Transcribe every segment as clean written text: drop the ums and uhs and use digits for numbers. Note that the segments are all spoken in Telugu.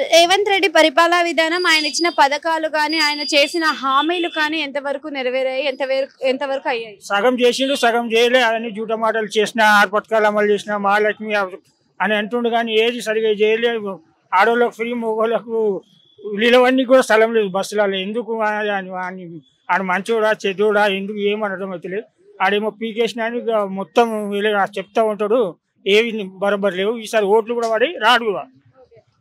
రేవంత్ రెడ్డి పరిపాలనా విధానం ఆయన ఇచ్చిన పథకాలు కానీ ఆయన చేసిన హామీలు కానీ ఎంతవరకు నెరవేరాయి, ఎంతవరకు అయ్యాయి? సగం చేసిండు, సగం చేయలే. అవన్నీ జూట మాటలు చేసిన, 6 పథకాలు అమలు చేసిన, మహాలక్ష్మి అని అంటుండు కానీ ఏది సరిగా చేయలేదు. ఆడవాళ్ళకు ఫ్రీ, మగవాళ్ళకు వీళ్ళవన్నీ కూడా స్థలం లేదు బస్సులలో. ఎందుకు ఆడ మంచోడా చెడ్డోడా ఎందుకు ఏమనడం అవుతలేదు. ఆడేమో పీకేసిన అని మొత్తం చెప్తా ఉంటాడు. ఏవి బరోబర్ లేవు. ఈసారి ఓట్లు కూడా పడి రాడు కూడా.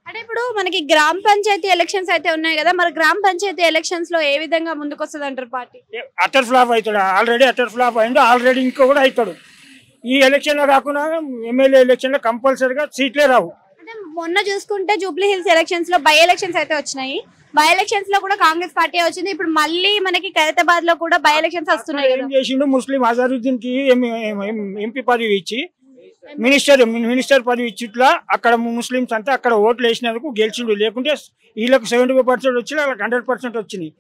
అంటే ఇప్పుడు మనకి గ్రామ పంచాయతీ ఎలక్షన్స్ అయితే ఉన్నాయి కదా, మరి గ్రామ పంచాయతీ ఎలక్షన్స్ లో ఏ విధంగా ముందుకు వస్తుంది అంటారు పార్టీ? అటర్ ఫ్లాప్ అవుతాడు. ఆల్రెడీ అటర్ ఫ్లాప్ అయిండు. ఆల్రెడీ ఇంకో కూడా అవుతాడు. ఈ ఎలక్షన్ లో కాకుండా ఎమ్మెల్యే ఎలక్షన్ లో కంపల్సరీగా సీట్లే రావు. అంటే మొన్న చూసుకుంటే జూబ్లీ హిల్స్ ఎలక్షన్స్ లో బై ఎలక్షన్స్ అయితే వచ్చినాయి. బై ఎలక్షన్స్ లో కూడా కాంగ్రెస్ పార్టీ వచ్చింది. ఇప్పుడు మళ్ళీ మనకి ఖైరతాబాద్ లో కూడా బై ఎలక్షన్స్ వస్తున్నాయి. ఏం చేసిండు, ముస్లిం అజరుద్దీన్ కి ఎంపీ పదవి ఇచ్చి మినిస్టర్ పదవి ఇచ్చిట్లా అక్కడ ముస్లింస్ అంతా అక్కడ ఓట్లు వేసినందుకు గెలిచిండు. లేకుంటే వీళ్ళకి 75% వచ్చి వాళ్ళకి 100% వచ్చినాయి.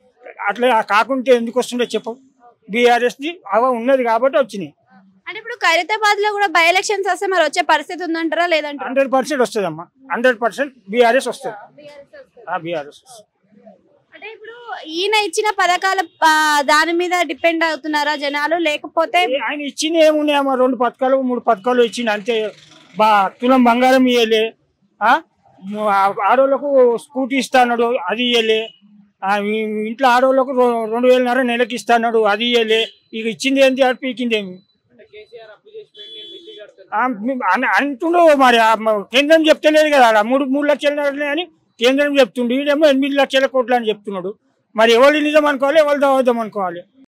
అట్లా కాకుంటే ఎందుకు వస్తుండే చెప్పు. బీఆర్ఎస్ ది అవ ఉన్నది కాబట్టి వచ్చినాయి. అంటే ఇప్పుడు ఖైరతాబాద్ లో కూడా బై ఎలక్షన్స్ వస్తే మరి వచ్చే పరిస్థితి ఉందంటారా లేదంటే? 100% వస్తుంది అమ్మా. 100% బీఆర్ఎస్ వస్తుంది. బీఆర్ఎస్ అంటే ఇప్పుడు ఈయన ఇచ్చిన పథకాల దాని మీద డిపెండ్ అవుతున్నారా జనాలు, లేకపోతే ఆయన ఇచ్చిన ఏమున్నాయమ్మా? 2 పథకాలు 3 పథకాలు ఇచ్చింది అంతే. తులం బంగారం ఇయ్యలే. ఆడవాళ్ళకు స్కూటీ ఇస్తా అన్నాడు, అది ఇయ్యలే. ఇంట్లో ఆడవాళ్ళకు 2,500 నెలకి ఇస్తా అన్నాడు, అది ఇయ్యలే. ఇక ఇచ్చింది ఏంటి, అది పీకిందేమి అంటుండు. మరి కేంద్రం చెప్తలేదు కదా. 3 లక్షలు అని కేంద్రం చెప్తుండు. వీడేమో 8 లక్షల కోట్లు అని చెప్తున్నాడు. మరి ఎవరు నిజం అనుకోవాలి, ఎవరు దవద్దాం అనుకోవాలి.